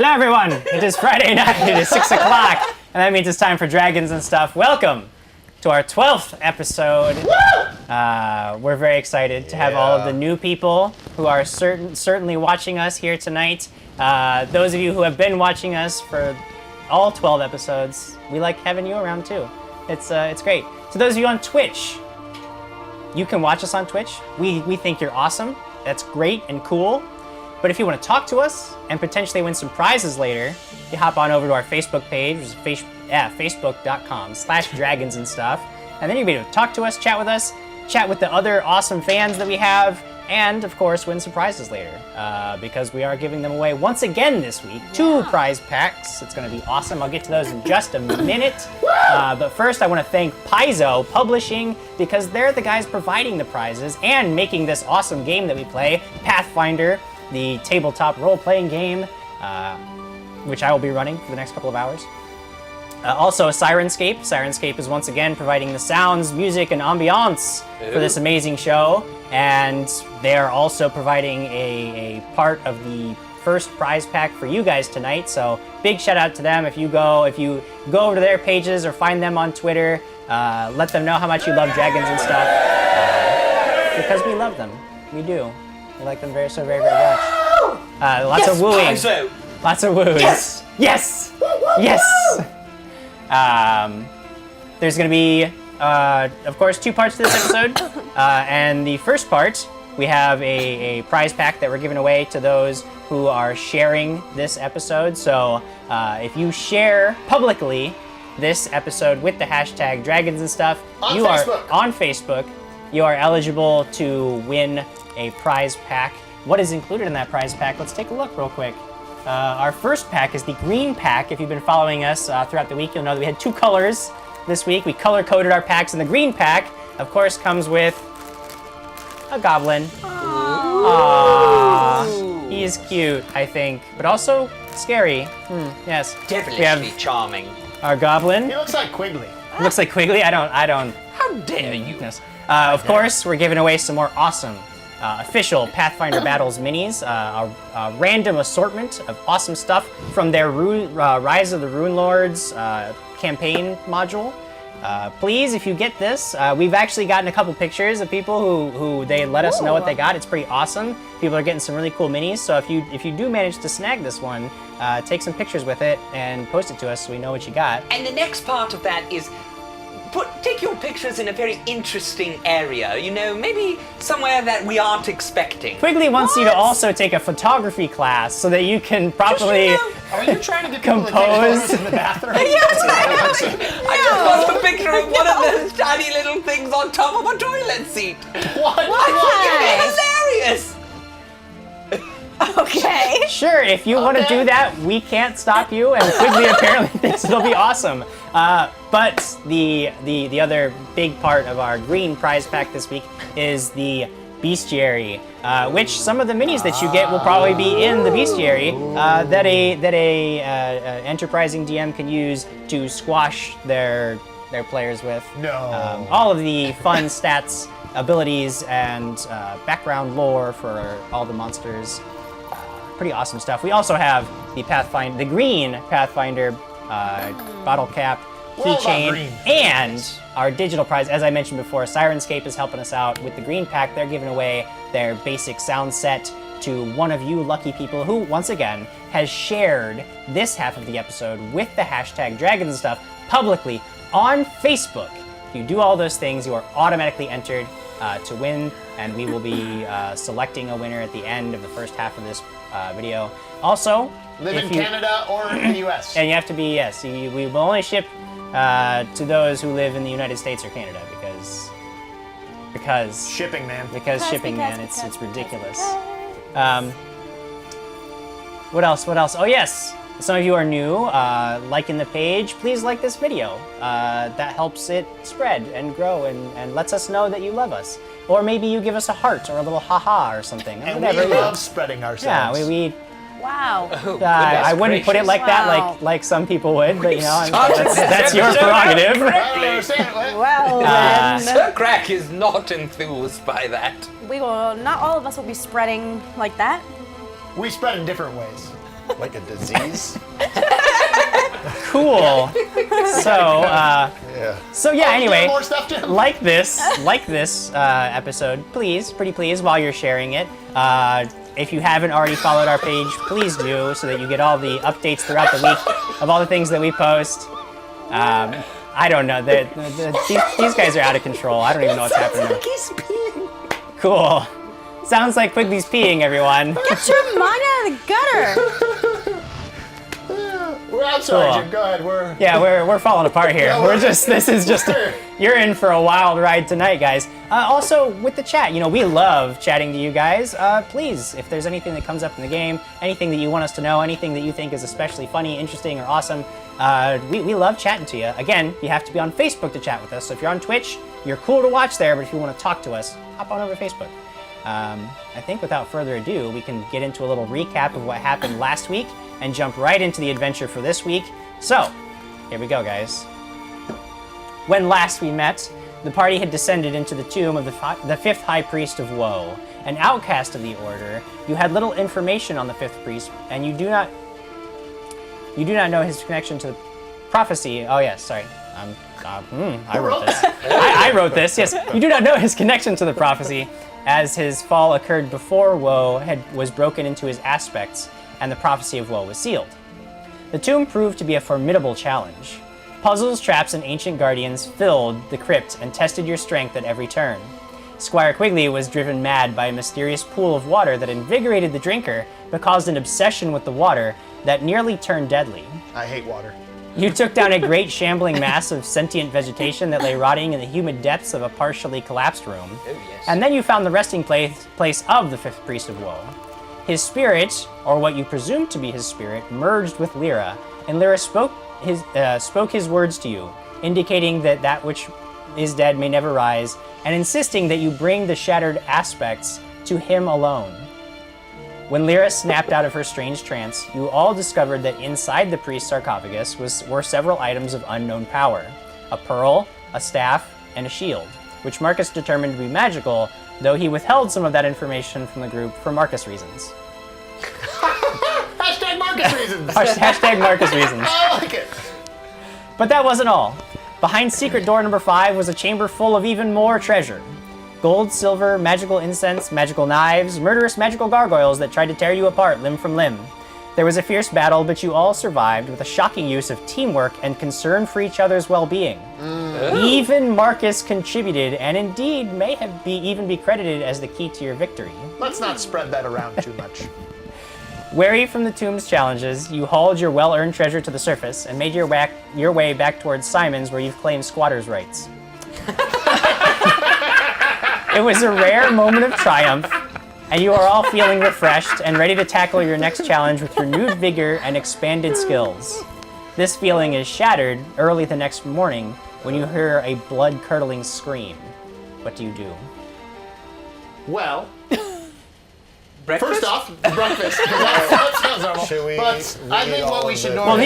Hello everyone, it is Friday night, it is 6 o'clock, and that means it's time for Dragons and Stuff. Welcome to our 12th episode. We're very excited to have all of the new people who are certainly watching us here tonight. Those of you who have been watching us for all 12 episodes, we like having you around too. It's great. To those of you on Twitch, you can watch us on Twitch. We think you're awesome. That's great and cool. But if you want to talk to us and potentially win some prizes later, you hop on over to our Facebook page, which is facebook.com/dragons and stuff. And then you'll be able to talk to us, chat with the other awesome fans that we have, and of course win some prizes later. Because we are giving them away once again this week. 2 prize packs. It's going to be awesome. I'll get to those in just a minute. But first I want to thank Paizo Publishing, because they're the guys providing the prizes and making this awesome game that we play, Pathfinder, the tabletop role-playing game, which I will be running for the next couple of hours. Also, Sirenscape. Sirenscape is once again providing the sounds, music, and ambiance for this amazing show, and they are also providing a part of the first prize pack for you guys tonight. So big shout out to them. If you go over to their pages or find them on Twitter, let them know how much you love dragons and stuff, because we love them. We do. We like them very very much. Lots of wooing. Lots of woos. Yes! There's going to be, of course, 2 parts to this episode. And the first part, we have a prize pack that we're giving away to those who are sharing this episode. So if you share publicly this episode with the hashtag dragons and stuff, you are on Facebook. You are eligible to win a prize pack. What is included in that prize pack? Let's take a look real quick. Our first pack is the green pack. If you've been following us throughout the week, you'll know that we had 2 colors this week. We color-coded our packs, and the green pack, of course, comes with a goblin. Aww. He is cute, I think, but also scary. Yes. Definitely charming. Our goblin. He looks like Quigley. Looks like Quigley? I don't. How dare you? Of course, we're giving away some more awesome official Pathfinder Battles minis, a random assortment of awesome stuff from their Rise of the Rune Lords campaign module. Please, if you get this, we've actually gotten a couple pictures of people who they let us know what they got. It's pretty awesome. People are getting some really cool minis, so if you do manage to snag this one, take some pictures with it and post it to us so we know what you got. And the next part of that is take your pictures in a very interesting area, maybe somewhere that we aren't expecting. Quigley wants you to also take a photography class so that you can properly Are you trying to get compose in the bathroom? Yes, I just want a picture of one of those tiny little things on top of a toilet seat. What? I think it's hilarious. Okay. Sure, if you want to do that, we can't stop you, and Quigley apparently thinks it'll be awesome. But the other big part of our green prize pack this week is the bestiary, which some of the minis that you get will probably be in the bestiary that a enterprising DM can use to squash their players with. No. All of the fun stats, abilities, and background lore for all the monsters. Pretty awesome stuff. We also have the green Pathfinder bottle cap, keychain, and our digital prize. As I mentioned before, Sirenscape is helping us out with the green pack. They're giving away their basic sound set to one of you lucky people who, once again, has shared this half of the episode with the hashtag dragons and stuff publicly on Facebook. If you do all those things, you are automatically entered to win, and we will be selecting a winner at the end of the first half of this video. Also, Live in Canada or in the US. And you have to be, we will only ship to those who live in the United States or Canada, because shipping, man. Because it's ridiculous. What else? Oh yes, some of you are new, liking the page. Please like this video. That helps it spread and grow and lets us know that you love us. Or maybe you give us a heart or a little haha or something. And whatever. we love spreading ourselves. Yeah, we Wow. I wouldn't put it like that, like some people would, but that's your prerogative. Well, then. Sir Crack is not enthused by that. Not all of us will be spreading like that. We spread in different ways. Like a disease? Cool. So anyway, more stuff, Jim? like this episode, pretty please, while you're sharing it. If you haven't already followed our page, please do, so that you get all the updates throughout the week of all the things that we post. I don't know. These guys are out of control. I don't even know what's happening. Like he's peeing. Cool. Sounds like Quigley's peeing, everyone. Get your mind out of the gutter. I'm sorry, Cool. Jim. Go ahead. We're falling apart here. You're in for a wild ride tonight, guys. Also, with the chat, we love chatting to you guys. Please, if there's anything that comes up in the game, anything that you want us to know, anything that you think is especially funny, interesting, or awesome, we love chatting to you. Again, you have to be on Facebook to chat with us. So if you're on Twitch, you're cool to watch there, but if you want to talk to us, hop on over to Facebook. I think without further ado, we can get into a little recap of what happened last week and jump right into the adventure for this week. So, here we go, guys. When last we met, the party had descended into the tomb of the fifth High Priest of Woe, an outcast of the Order. You had little information on the fifth priest, and you do not know his connection to the prophecy. Oh yes, sorry. I wrote this. I wrote this. Yes, you do not know his connection to the prophecy, as his fall occurred before Woe was broken into his aspects, and the prophecy of Woe was sealed. The tomb proved to be a formidable challenge. Puzzles, traps, and ancient guardians filled the crypt and tested your strength at every turn. Squire Quigley was driven mad by a mysterious pool of water that invigorated the drinker, but caused an obsession with the water that nearly turned deadly. I hate water. You took down a great shambling mass of sentient vegetation that lay rotting in the humid depths of a partially collapsed room. Oh, yes. And then you found the resting place of the fifth priest of Woe. His spirit, or what you presumed to be his spirit, merged with Lyra, and Lyra spoke his words to you, indicating that which is dead may never rise, and insisting that you bring the shattered aspects to him alone. When Lyra snapped out of her strange trance, you all discovered that inside the priest's sarcophagus were several items of unknown power: a pearl, a staff, and a shield, which Marcus determined to be magical, though he withheld some of that information from the group for Marcus reasons. Hashtag Marcus reasons. Hashtag Marcus reasons. I like it. But that wasn't all. Behind secret door number 5 was a chamber full of even more treasure. Gold, silver, magical incense, magical knives, murderous magical gargoyles that tried to tear you apart limb from limb. There was a fierce battle, but you all survived with a shocking use of teamwork and concern for each other's well-being. Even Marcus contributed, and indeed may have even be credited as the key to your victory. Let's not spread that around too much. Wary from the tomb's challenges, you hauled your well-earned treasure to the surface and made your way back towards Simon's, where you've claimed squatters' rights. It was a rare moment of triumph, and you are all feeling refreshed and ready to tackle your next challenge with renewed vigor and expanded skills. This feeling is shattered early the next morning when you hear a blood-curdling scream. What do you do? Well, Breakfast? first off, breakfast. That sounds normal. Should we but I think what we should Well,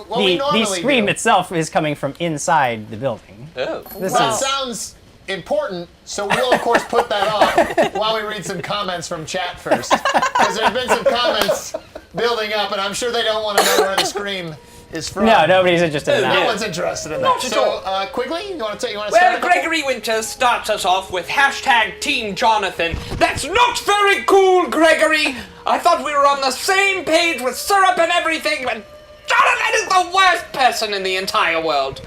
normally The scream do. itself is coming from inside the building. Oh. That sounds important, so we'll of course put that off while we read some comments from chat first, because there's been some comments building up, and I'm sure they don't want to know where the scream is from. No, nobody's interested in No that. one's interested in Not that. at So, all. Quigley, you want to start? Well, Gregory Winters starts us off with hashtag Team Jonathan. That's not very cool, Gregory. I thought we were on the same page with syrup and everything, but Jonathan is the worst person in the entire world.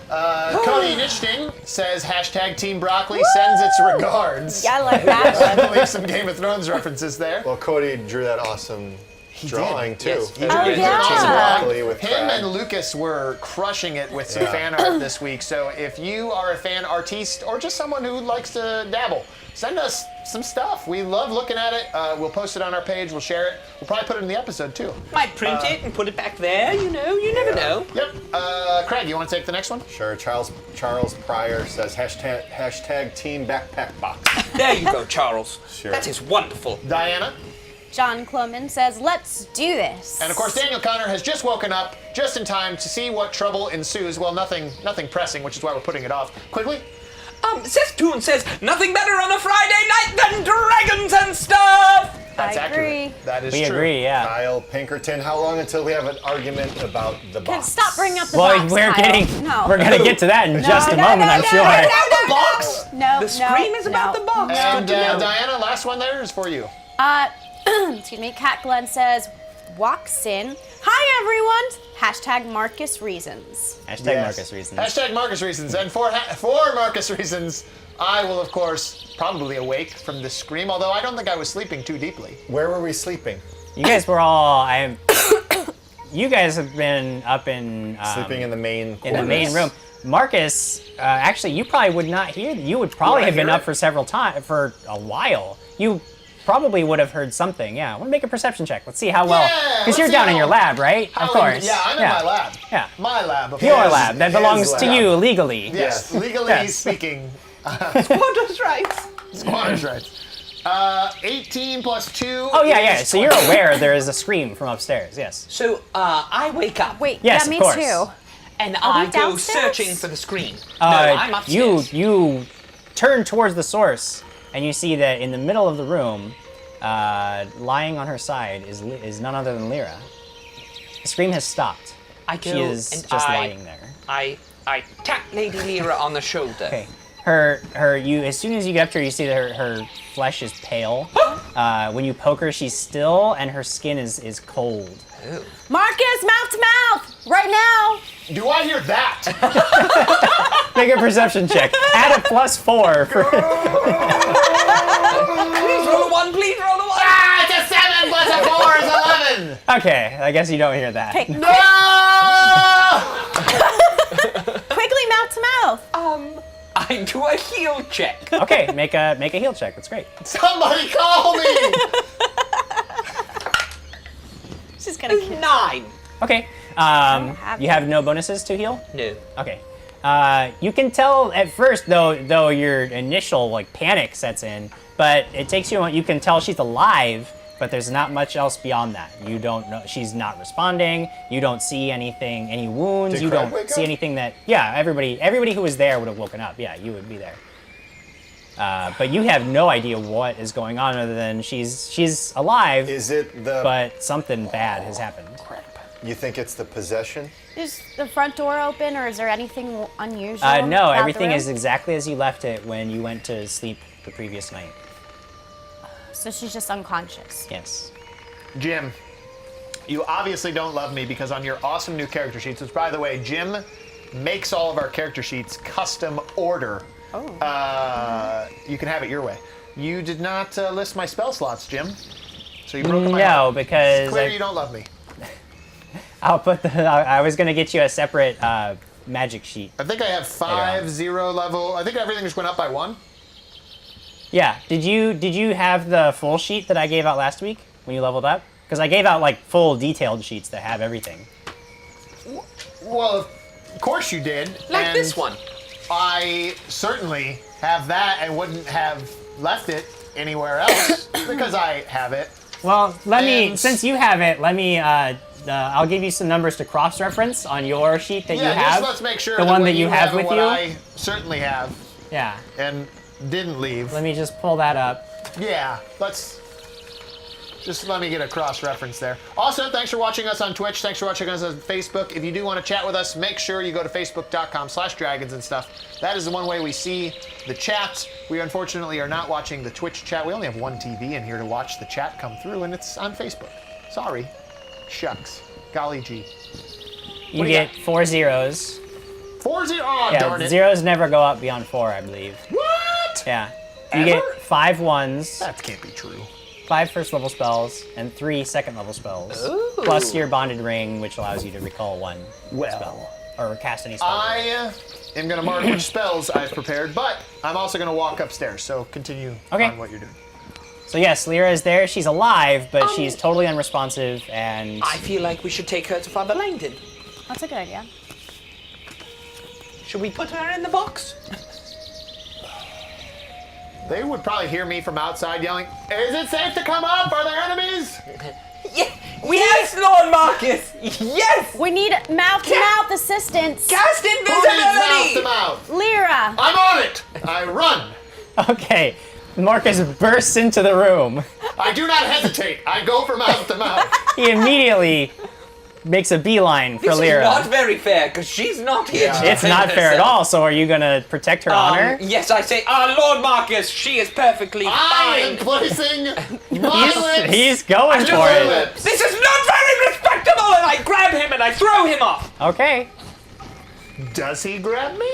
Cody Nitchting says hashtag Team Broccoli sends its regards. Yeah, I like that. I believe some Game of Thrones references there. Well, Cody drew that awesome drawing too. Yes, he Oh, did. yeah. Team Broccoli with Him Crab. and Lucas were crushing it with some Yeah. fan art this week. So if you are a fan artiste or just someone who likes to dabble, send us some stuff. We love looking at it. We'll post it on our page. We'll share it. We'll probably put it in the episode too. Might print it and put it back there, you never know. Yep. Craig, you want to take the next one? Sure. Charles Pryor says hashtag Team Backpack Box. There you go, Charles. Sure. That is wonderful. Diana. John Cloman says, let's do this. And of course, Daniel Connor has just woken up just in time to see what trouble ensues. Well, nothing pressing, which is why we're putting it off. Quickly. Seth Toon says, nothing better on a Friday night than dragons and stuff! That's I accurate. agree. agree. That is We true. agree, yeah. Kyle Pinkerton, how long until we have an argument about the box? Stop bringing up the Well, box, we're Kyle. we're gonna get to that in just a no, moment, no, I'm no, sure. no, The box. No, The scream is about the box. And Good to know. Diana, last one there is for you. Excuse me. Cat Glenn says, walks in. Hi everyone. Hashtag Marcus Reasons. Hashtag Yes. Marcus reasons. Hashtag Marcus reasons. And for Marcus reasons, I will, of course, probably awake from this scream, although I don't think I was sleeping too deeply. Where were we sleeping? You guys were all. You guys have been up in Sleeping in the main in quarters. the main room. Marcus, actually, you probably would not hear. You would probably Would I have been hear up it? for a while. You probably would have heard something. Yeah, I want to make a perception check. Let's see how well. Yeah, Because you're let's down see in your how- lab, right? Of course. Yeah, I'm in my lab. Yeah. My lab. Of Your course. lab that his belongs to lab. you legally. Yes, legally Yes. speaking. Squatters' rights. Squatters' rights. 18 plus 2. Oh yeah. is So you're 20. aware there is a scream from upstairs. Yes. So I wake up. Wait, Yes, yeah, of me course. too. And I we go downstairs? searching for the scream. No, I'm upstairs. You turn towards the source, and you see that in the middle of the room, lying on her side, is none other than Lyra. The scream has stopped. I go She is and just I- lying there. I tap Lady Lyra on the shoulder. Okay. You as soon as you get up to her, you see that her flesh is pale. When you poke her, she's still, and her skin is cold. Marcus, mouth to mouth, right now. Do I hear that? Make a perception check. Add a +4 for. Please roll a 1, please roll a 1. Ah, it's a 7 plus a 4 is 11. Okay, I guess you don't hear that. Hey, No! quickly, mouth to mouth. I do a heal check. Okay, make a heal check. That's great. Somebody call me! She's gonna kill. 9. Okay. have You have no bonuses to heal. No. Okay. You can tell at first, though your initial panic sets in, but it takes you a moment. You can tell she's alive, but there's not much else beyond that. You don't know. She's not responding. You don't see anything, any wounds. Did You Craig don't wake see up? anything that. Yeah, everybody who was there would have woken up. Yeah, you would be there. But you have no idea what is going on other than she's alive, Is it the? but something bad has happened. You think it's the possession? Is the front door open, or is there anything unusual? No, about the everything room? is exactly as you left it when you went to sleep the previous night. So she's just unconscious. Yes. Jim, you obviously don't love me because on your awesome new character sheets, which by the way, Jim makes all of our character sheets custom order. Oh. You can have it your way. You did not list my spell slots, Jim. So you broke my No, heart. because Clear you don't love me. I'll put I was gonna get you a separate magic sheet. I think I have 5 0 level. I think everything just went up by 1. Yeah. Did you have the full sheet that I gave out last week when you leveled up? Because I gave out full detailed sheets that have everything. Well, of course you did. Like and this one. I certainly have that and wouldn't have left it anywhere else because I have it. Well, And- since you have it, let me. I'll give you some numbers to cross-reference on your sheet that you Yeah, have. just let's make sure the that one what that you have and with what you. I certainly have Yeah. and didn't leave. Let me just pull that up. Yeah, let me get a cross-reference there. Also, thanks for watching us on Twitch. Thanks for watching us on Facebook. If you do want to chat with us, make sure you go to facebook.com/dragons and stuff. That is the one way we see the chats. We unfortunately are not watching the Twitch chat. We only have one TV in here to watch the chat come through, and it's on Facebook. Sorry. Shucks. Golly gee. You do you get 4 zeros. 4-0. Oh, Yeah, darn it. zeros never go up beyond 4, I believe. What? Yeah. You Ever? get 5 ones, That can't be true. 5 first level spells, and 3 second level spells. Plus your bonded ring, which allows you to recall 1 spell. Or cast any spell. I am going to mark which spells I've prepared, but I'm also going to walk upstairs, so continue on what you're doing. So yes, Lyra is there. She's alive, but she's totally unresponsive, and I feel like we should take her to Father Langdon. That's a good idea. Should we put her in the box? They would probably hear me from outside yelling, "Is it safe to come up? Are there enemies?" Yeah. Yes, Lord Marcus. Yes. We need mouth-to-mouth assistance. Cast Who needs mouth to invisibility. mouth? Lyra. I'm on it! I run! okay. Marcus bursts into the room. I do not hesitate. I go from mouth to mouth. He immediately makes a beeline for This is Lyra. not very fair, because she's not here to It's defend not fair at herself. all, so are you gonna protect her honor? Yes, I say, Lord Marcus, she is perfectly I am fine. placing my lips. He's going for Your it. lips. This is not very respectable, and I grab him and I throw him off. Okay. Does he grab me?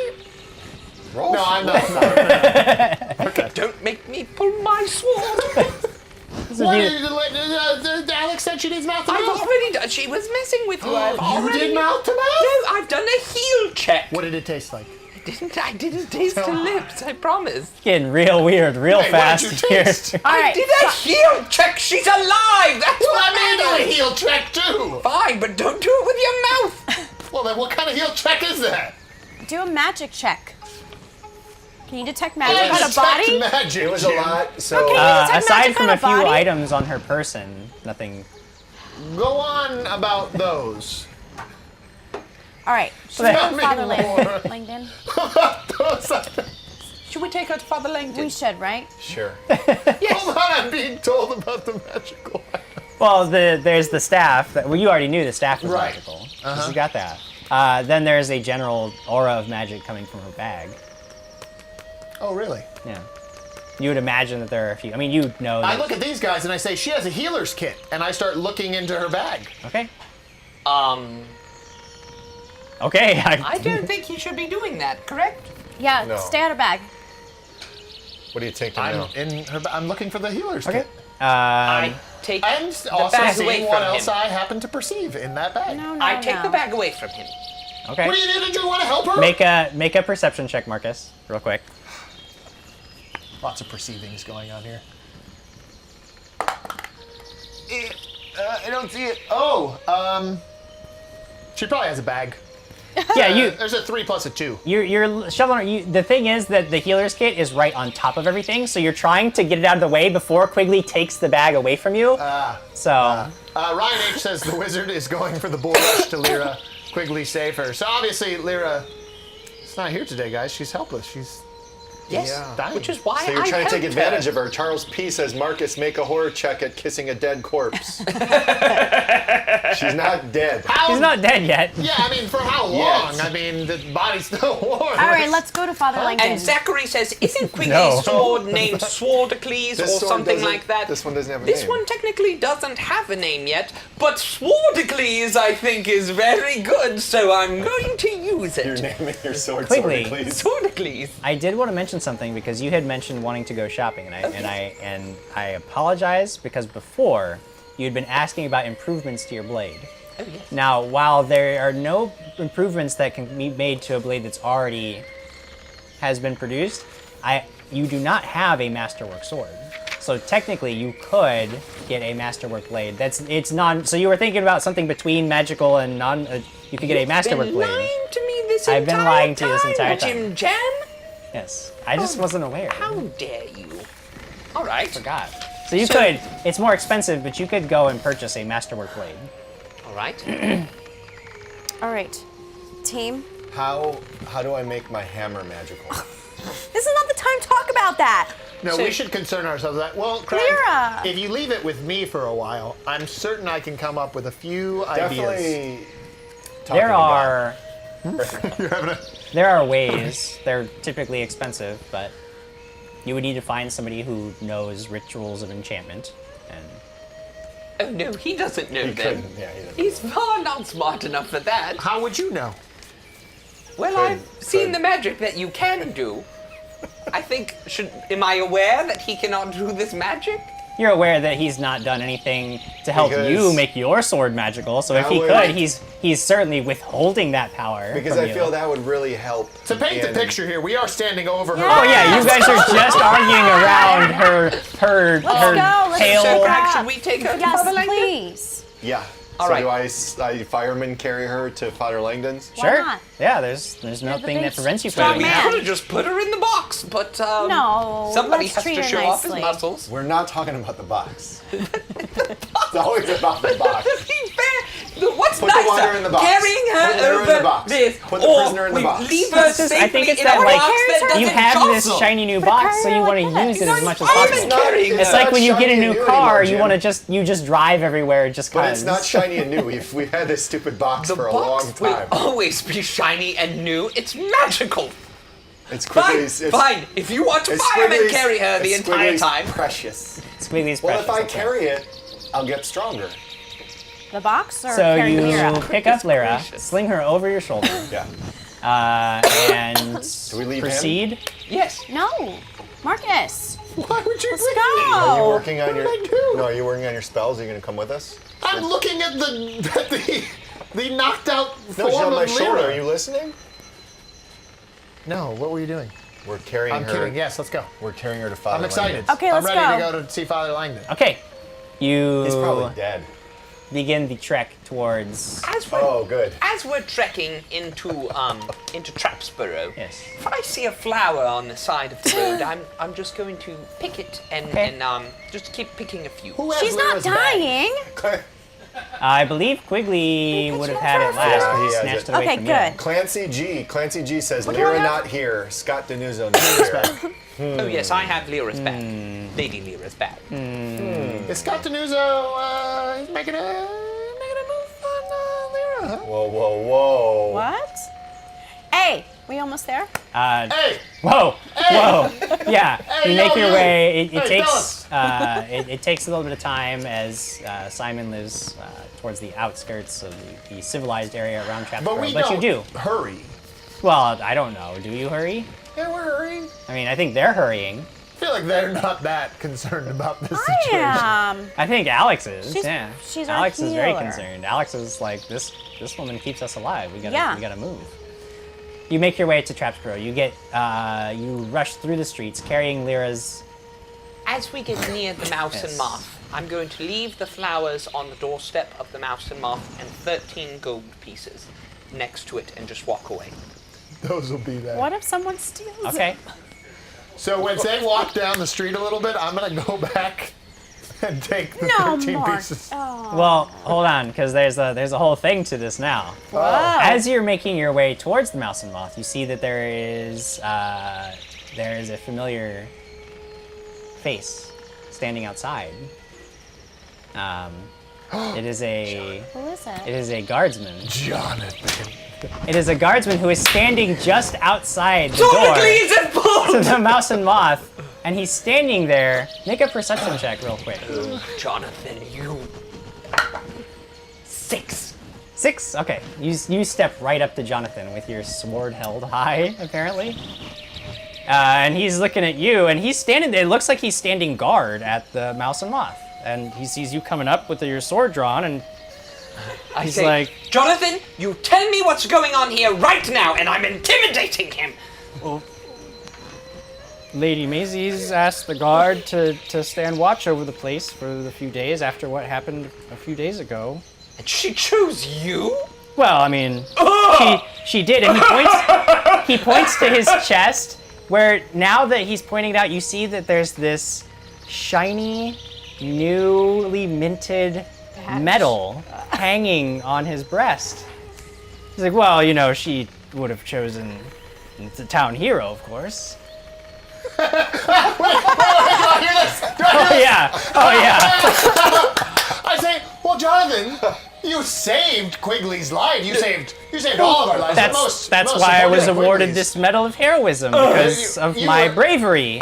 Roll. No, I'm not. Don't make me pull my sword. What did Alex said she needs mouth to I've mouth? already done. She was messing with you. I've You already. did mouth to No, mouth? I've done a heel check. What did it taste like? I didn't taste the lips. I promise. Getting real weird, real Wait, what fast did you here. taste? All I right. did a heel check. She's alive. That's Well, what I made a matters. heel check too. Fine, but don't do it with your mouth. Well, then what kind of heel check is that? Do a magic check. Can you detect magic I on a detect body? magic. It was a lot, so... Okay. detect Aside magic from on a a few body? items on her person, nothing. Go on about those. All right. Should Tell we me go Father more. Langdon? Should we take her to Father Langdon? We should, right? Sure. Hold on, I'm being told about the magical. Well, there's the staff. Well, you already knew the staff was Right. magical. So you got that. Then there's a general aura of magic coming from her bag. Oh, really? Yeah. You would imagine that there are a few. I mean, you know that. I look at these guys and I say, she has a healer's kit. And I start looking into her bag. Okay. I I don't think you should be doing that, correct? Yeah, No. stay out of bag. What do you think now? I'm looking for the healer's Okay. kit. I take And the also bag away seeing from what else him. I happen to perceive in that bag. No, I take the bag away from him. Okay. What do you do? Did you want to help her? Make a perception check, Marcus, real quick. Lots of perceivings going on here. I don't see it. Oh, she probably has a bag. Yeah, There's a 3 plus a 2. you're shoveling. The thing is that the healer's kit is right on top of everything, so you're trying to get it out of the way before Quigley takes the bag away from you. Ryan H says the wizard is going for the bull rush to Lyra. Quigley save her. So obviously Lyra is not here today, guys. She's helpless. She's Yes, dying. which is why So you're I trying to take helped advantage her. of her. Charles P. says, Marcus, make a horror check at kissing a dead corpse. She's not dead. She's not dead yet. Yeah, I mean, for how long? Yes. I mean, the body's still warm. All right, let's go to Father Langdon. And Zachary says, isn't Quigley's No. sword named Swordocles or This sword something doesn't- like that? this one doesn't have a This name. one technically doesn't have a name yet, but Swordocles, I think, is very good, so I'm going to use You're it. naming your sword, Quigley. please. Swordocles. I did want to mention something because you had mentioned wanting to go shopping, and I apologize because before you had been asking about improvements to your blade. Oh, yes. Now, while there are no improvements that can be made to a blade that's already has been produced, you do not have a masterwork sword. So technically, you could get a masterwork blade. So you were thinking about something between magical and non. You could get a masterwork Been blade. lying to me this I've been entire lying to you this entire time. Jim Jam? Yes, I just wasn't aware. How dare you? All right. Forgot. So you could. It's more expensive, but you could go and purchase a masterwork blade. All right. All right, team. How do I make my hammer magical? This is not the time to talk about that. No, So- we should concern ourselves with that. Well, Craig, Lyra. if you leave it with me for a while, I'm certain I can come up with a few ideas. Definitely. talking There to God. are. You're having a... There are ways. They're typically expensive, but you would need to find somebody who knows rituals of enchantment. And Oh no, he doesn't know He them. couldn't. Yeah, he doesn't. He's far not smart enough for that. How would you know? Well, Could- I've seen could. the magic that you can do. I think, am I aware that he cannot do this magic? you're aware that he's not done anything to help Because- you make your sword magical. So if That he would- could, he's certainly withholding that power. Because from I you. feel that would really help. To paint the in- picture here, we are standing over her. Oh yeah, you guys are just arguing around her Let's go. Let's pale. go. Should we take her to Yes, Father Langdon? please. Yeah. All so right. do I fireman carry her to Father Langdon's? Why Sure. not? Yeah, there's the nothing big that prevents you from strong doing We that. man. could have just put her in the box, but No, somebody let's has treat to her show off his nicely. muscles. We're not talking about the box. It's always about the box. He's fair. What's Put the nicer? water in the box. Carrying her Put her in over the box. this, Put the or prisoner in the we box. leave her It's just- I safely think it's in that, a like, box that you doesn't have this jostle. shiny new But box, so you carry want it to like use that. it as much as I'm possible. carrying It's her. like when you get a shiny new and car, anymore, you want to Jim. you just drive everywhere just But cause. it's not shiny and new. We've had this stupid box The for a box long will time. always be shiny and new. It's magical. It's Fine, Quigley's. fine. If you want to fireman carry her the entire time. Precious. Squiggly's Well, precious. if I okay. carry it, I'll get stronger. The box or So carrying you Lyra? pick up Lyra, gracious. sling her over your shoulder, Yeah. and Do we leave him? proceed. Yes. No, Marcus. Why would you Let's bring me? go. Are you working on What your? did I do? No, are you working on your spells? Are you gonna come with us? I'm looking at the knocked out No, she's form on my of shoulder. Lyra. Are you listening? No, what were you doing? We're carrying I'm her. kidding. Yes, let's go. We're carrying her to Father. I'm excited. Langdon. Okay, I'm let's ready go. to go to see Father Langdon. Okay, you He's probably dead. begin the trek towards. Oh, good. As we're trekking into Trapsborough, Yes. if I see a flower on the side of the road, I'm just going to pick it and Okay. just keep picking a few. Who has She's not Lyra's bag? dying. I believe Quigley would have had it last, but he Yeah, snatched it yeah. away Okay, from good. Clancy G says do I Lyra have? not here. Scott Denuzo not here. Oh yes, I have Lyra's bag. Lady Lyra's bag. Is Scott Denuzo he's making a move on Lyra? Huh? Whoa, whoa, whoa. What? Hey, we almost there? Hey, Whoa! Whoa! Yeah, Hey, you make yo, your you. way. It Hey, takes it takes a little bit of time as Simon lives towards the outskirts of the civilized area around but Trapsborough. we But you don't do. hurry. Well, I don't know. Do you hurry? Yeah, we're hurrying. I mean, I think they're hurrying. I feel like they're not that concerned about this I situation. am. I think Alex is. She's- yeah. she's our Alex is very healer. concerned. Alex is like, this woman keeps us alive. We Yeah. gotta move. You make your way to Trapsborough. You get you rush through the streets carrying Lyra's. As we get near the Mouse Yes. and Moth, I'm going to leave the flowers on the doorstep of the Mouse and Moth and 13 gold pieces next to it and just walk away. Those will be there. What if someone steals it? Okay. So when they walk down the street a little bit, I'm gonna go back and take the No, 13 Mark. pieces. Oh. Well, hold on, because there's a whole thing to this now. Whoa. As you're making your way towards the Mouse and Moth, you see that there is a familiar face standing outside. It is a Who is it? it is a guardsman. Jonathan. It is a guardsman who is standing just outside the Don't door leave it, to the Mouse and Moth, and he's standing there. Make a perception check real quick. Jonathan, you. 6. 6. Okay, you step right up to Jonathan with your sword held high, apparently. And he's looking at you, and he's standing there. It looks like he's standing guard at the Mouse and Moth. And he sees you coming up with your sword drawn, and I he's say, like, Jonathan, you tell me what's going on here right now, and I'm intimidating him. Lady Maisie's asked the guard to stand watch over the place for the few days after what happened a few days ago. And she chose you? Well, I mean, she did, and he points to his chest, where now that he's pointing it out, you see that there's this shiny, newly minted medal hanging on his breast. He's like, well, you know, she would have chosen the town hero, of course. Do I hear this? Do I hear Oh this? yeah, oh yeah. I say, well, Jonathan, you saved Quigley's life. You saved all of our lives. That's most why I was important awarded Quigley's. this Medal of Heroism because of you my were- bravery.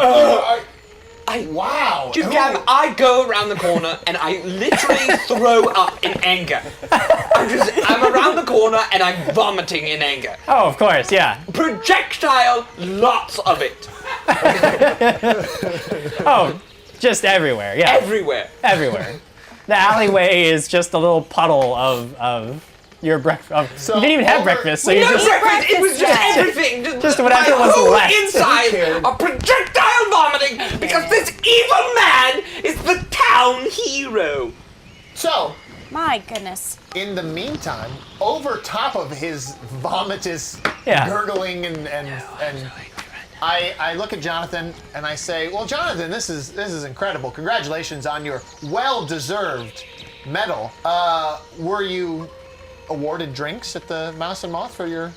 Wow. JimJam, I go around the corner and I literally throw up in anger. I'm around the corner and I'm vomiting in anger. Oh, of course, yeah. Projectile, lots of it. Oh, just everywhere, yeah. Everywhere. Everywhere. The alleyway is just a little puddle of your breakfast. So You didn't even have over- breakfast, so No you just. breakfast, it was just breakfast, yeah. everything. Just whatever my was whole left. inside cared? a projectile vomiting because this evil man is the town hero. So, My goodness. in the meantime, over top of his vomitous Yeah. gurgling and I look at Jonathan and I say, well, Jonathan, this is incredible. Congratulations on your well-deserved medal. Were you awarded drinks at the Mouse and Moth for your...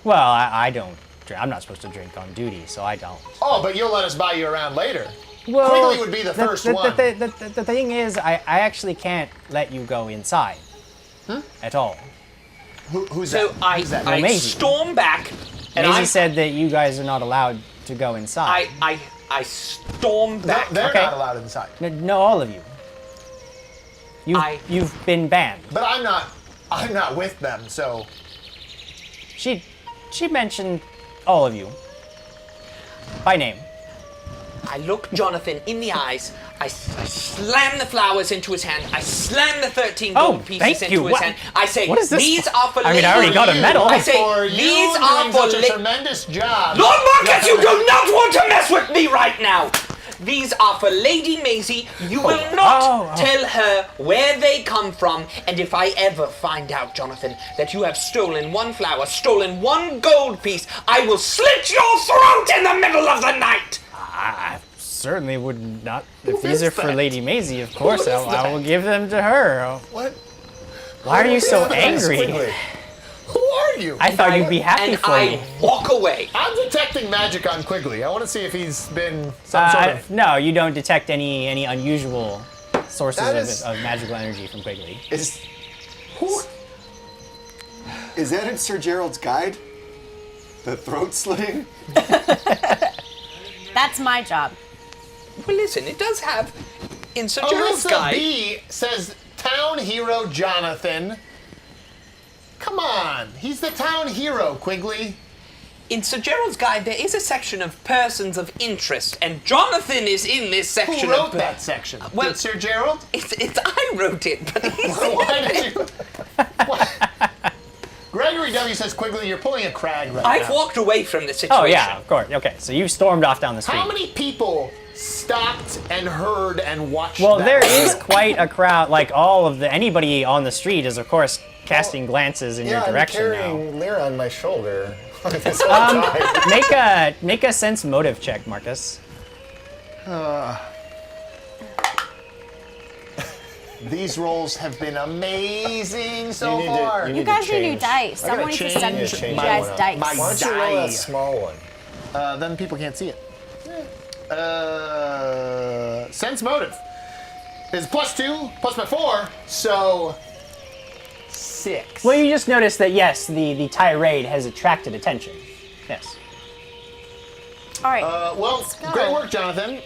Well, I don't. I'm not supposed to drink on duty, so I don't. Oh, but you'll let us buy you around later. Well, Quigley would be the first one. The thing is, I actually can't let you go inside at all. Who's So that? I Who's that? Well, Maisie. storm back, and Maisie I said that you guys are not allowed to go inside. I storm back. They're Okay. not allowed inside. No, all of you. You've been banned. But I'm not with them, so... She mentioned all of you by name. I look Jonathan in the eyes. I slam the flowers into his hand. I slam the 13 gold pieces thank into you. his What- hand. I say, what is this? these are for I mean, I already got a You, medal. I say, for you these are doing for such a tremendous job. Lord Marcus, you do not want to mess with me right now! These are for Lady Maisie. You will not tell her where they come from, and if I ever find out, Jonathan, that you have stolen one flower, stolen one gold piece, I will slit your throat in the middle of the night! I certainly would not. If Who these is are for that? Lady Maisie, of course, is I will that? give them to her. What? Why are you so Thanks, angry? Quigley. Who are you? I thought you'd be happy And for I me. walk away. I'm detecting magic on Quigley. I want to see if he's been some sort of... No, you don't detect any unusual That sources is- of magical energy from Quigley. Is that in Sir Gerald's guide? The throat slitting? That's my job. Well, listen, it does have in Sir Oh, Gerald's Alyssa guide. B says, Town Hero Jonathan. Come on. He's the town hero, Quigley. In Sir Gerald's guide, there is a section of persons of interest, and Jonathan is in this section. Who wrote of that section? well- Did Sir Gerald? It's I wrote it, but he's Why did you... What? Gregory W. says, Quigley, you're pulling a crag right I've now. walked away from the situation. Oh yeah, of course. Okay, so you stormed off down the street. How many people stopped and heard and watched Well, that? there is quite a crowd. Like anybody on the street is, of course, casting glances in your direction I'm now. carrying Lyra on my shoulder this whole time. Make a sense motive check, Marcus. These rolls have been amazing so You need to- far. you You need to guys need new change. dice. I gotta Someone needs to change- send Yeah, you change guys my- dice. my- Why don't you roll that Die. small one? Then people can't see it. Sense motive is +2 plus my 4, so 6. Well, you just noticed that yes, the tirade has attracted attention. Yes. All right. Well, let's go. great work, Jonathan.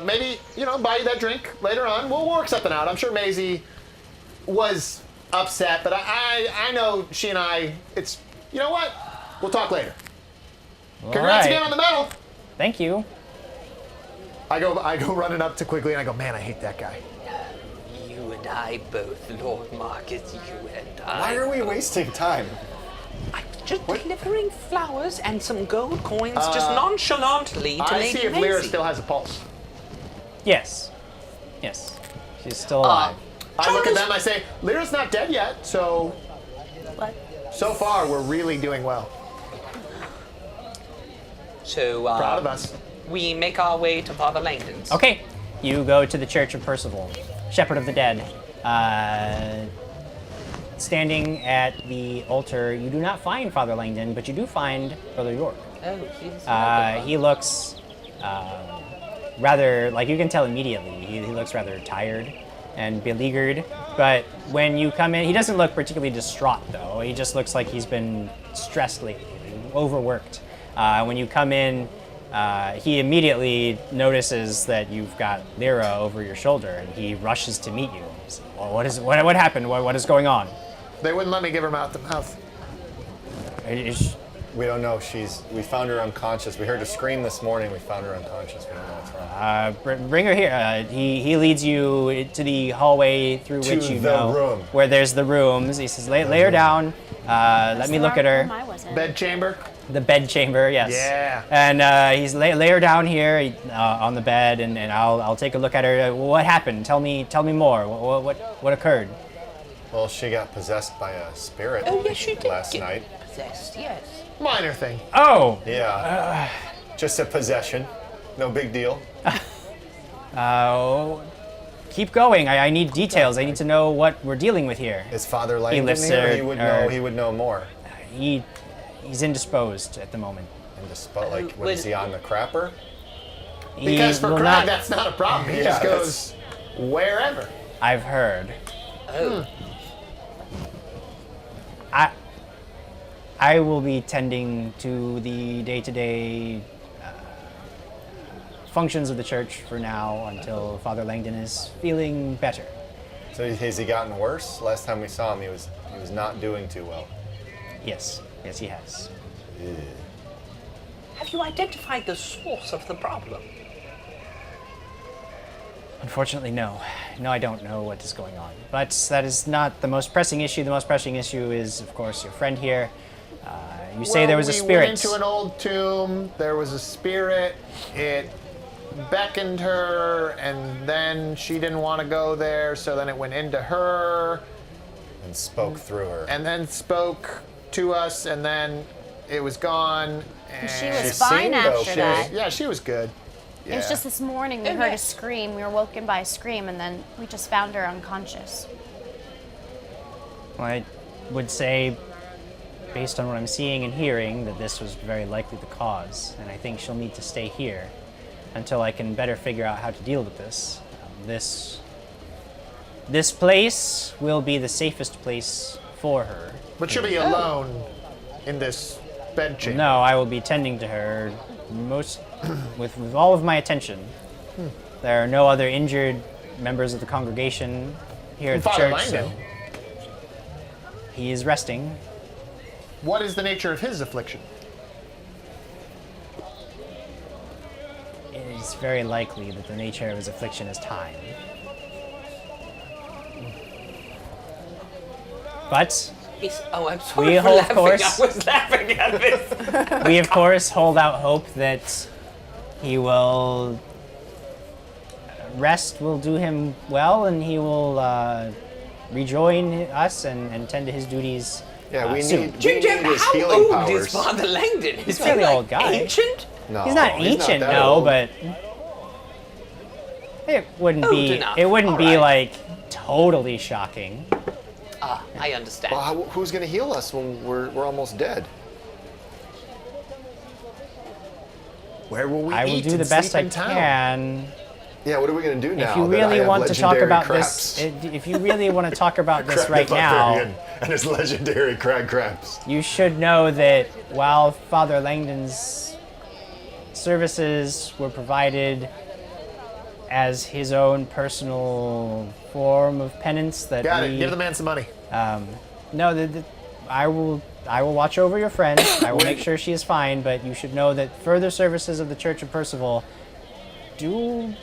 Maybe, buy you that drink later on. We'll work something out. I'm sure Maisie was upset, but I know she and I, it's, you know what? We'll talk later. Congrats Alright. again on the medal. Thank you. I go running up to Quigley and I go, man, I hate that guy. You and I both, Lord Marcus, you and I. Why are we wasting time? I'm just delivering flowers and some gold coins just nonchalantly to I Lady see if Maisie. Lyra still has a pulse. Yes. Yes. She's still alive. I look at them, I say, Lyra's not dead yet, so What? so far we're really doing well. So, Proud of us. we make our way to Father Langdon's. Okay. You go to the Church of Percival, Shepherd of the Dead. Standing at the altar, you do not find Father Langdon, but you do find Brother York. Oh, he's He looks rather, like you can tell immediately, he looks rather tired and beleaguered. But when you come in, he doesn't look particularly distraught though. He just looks like he's been stressed lately, overworked. When you come in, he immediately notices that you've got Lyra over your shoulder and he rushes to meet you. He's, well, what happened? What is going on? They wouldn't let me give her mouth to mouth. We don't know. We found her unconscious. We heard a scream this morning. We found her unconscious. We don't know what's wrong. Bring her here. He leads you to the hallway through To which you the know room. where there's the rooms. He says, lay her down. Let me look at her. I was in. Bed chamber. The bed chamber, yes. Yeah. And he's lay her down here on the bed, and I'll take a look at her. What happened? Tell me more. What occurred? Well, she got possessed by a spirit Oh, yes, she did last get night. possessed, yes. Minor thing. Oh. Yeah. Just a possession. No big deal. keep going. I need details. I need to know what we're dealing with here. Is Father Langdon lifts here? her- He would know. He would know more. He's indisposed at the moment. And just like, what is he on the crapper? Because for will Craig, not- that's not a problem. He Yeah, just goes wherever. I've heard. Oh. I will be tending to the day-to-day functions of the church for now until Father Langdon is feeling better. So has he gotten worse? Last time we saw him, he was not doing too well. Yes, he has. Have you identified the source of the problem? Unfortunately, no. No, I don't know what is going on. But that is not the most pressing issue. The most pressing issue is, of course, your friend here. You say there was a We spirit. went into an old tomb. There was a spirit. It beckoned her, and then she didn't want to go there, so then it went into her, And spoke through her. and then spoke to us, and then it was gone. And She was She fine seemed after okay. that. Yeah, she was good. It was Yeah. just this morning we heard a scream. We were woken by a scream, and then we just found her unconscious. Well, I would say, based on what I'm seeing and hearing, that this was very likely the cause. And I think she'll need to stay here until I can better figure out how to deal with this. This place will be the safest place for her. But she'll be alone in this bedchamber. No, I will be tending to her with all of my attention. There are no other injured members of the congregation here at the Father church, so Langdon. he is resting. What is the nature of his affliction? It is very likely that the nature of his affliction is time. But I'm sorry We for hold laughing. course. I was laughing at this. we, of course, hold out hope that he will rest will do him well, and he will rejoin us and tend to his duties. Yeah, we soon. need JimJam, his how healing old powers. is Father Langdon? Is a fairly he like old guy. ancient? No, He's not ancient, that no, old. but it wouldn't Old be. enough. It wouldn't All be right. like totally shocking. Ah, I understand. Well, who's going to heal us when we're almost dead? Where will we I will eat do the and best sleep I in town? can. Yeah, what are we going to do now? If you that I really have want to talk legendary about craps? this, if you really want to talk about this Crab right the now, Barbarian and his legendary crag craps. you should know that while Father Langdon's services were provided as his own personal form of penance, that Got we it. Give the man some money. no, I will watch over your friend. I will make sure she is fine. But you should know that further services of the Church of Percival do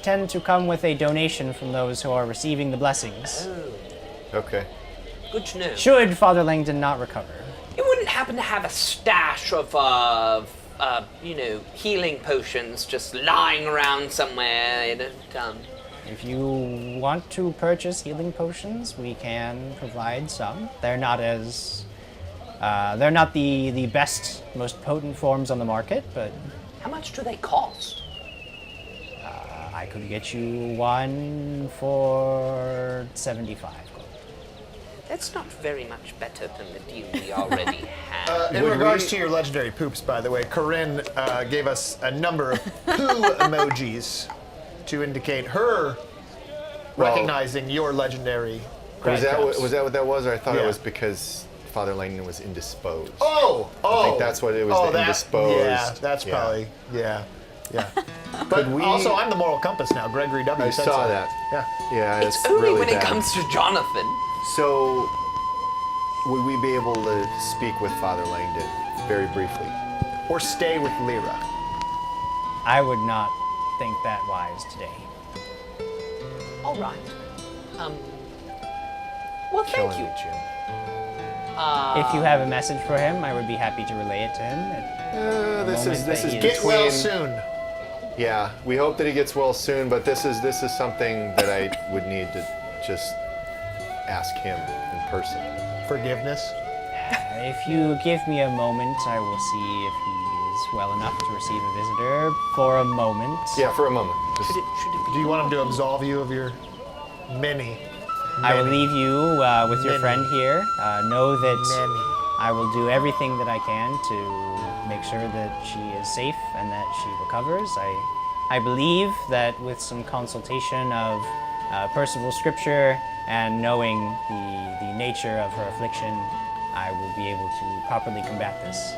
tend to come with a donation from those who are receiving the blessings. Okay. Good to know. Should Father Langdon not recover. You wouldn't happen to have a stash of, healing potions just lying around somewhere that, If you want to purchase healing potions, we can provide some. They're not the best, most potent forms on the market, but how much do they cost? I could get you one for 75 gold. That's not very much better than the deal we already have. In regards to your legendary poops, by the way, Corinne gave us a number of poo emojis to indicate her recognizing your legendary Was that, craps. was that what that was? Or I thought Yeah. it was because Father Langdon was indisposed. Oh! I think that's what it was, the indisposed. Yeah, that's Yeah. probably, yeah. But also, I'm the moral compass now. Gregory W. I said saw so. that. Yeah. Yeah, It's it's only really when bad. it comes to Jonathan. So, would we be able to speak with Father Langdon very briefly? Or stay with Lyra. I would not think that wise today. All right. Well, thank Killing you. me, Jim. If you have a message for him, I would be happy to relay it to him. This moment is that he is- Get well between- soon. Yeah, we hope that he gets well soon, but this is something that I would need to just ask him in person. Forgiveness. If you give me a moment, I will see if he is well enough to receive a visitor for a moment. Yeah, for a moment. Just, Should it Do you want him to absolve you of your Many. I will leave you with your Many. friend here. Know that Many. I will do everything that I can to make sure that she is safe and that she recovers. I believe that with some consultation of Percival's scripture and knowing the nature of her affliction, I will be able to properly combat this.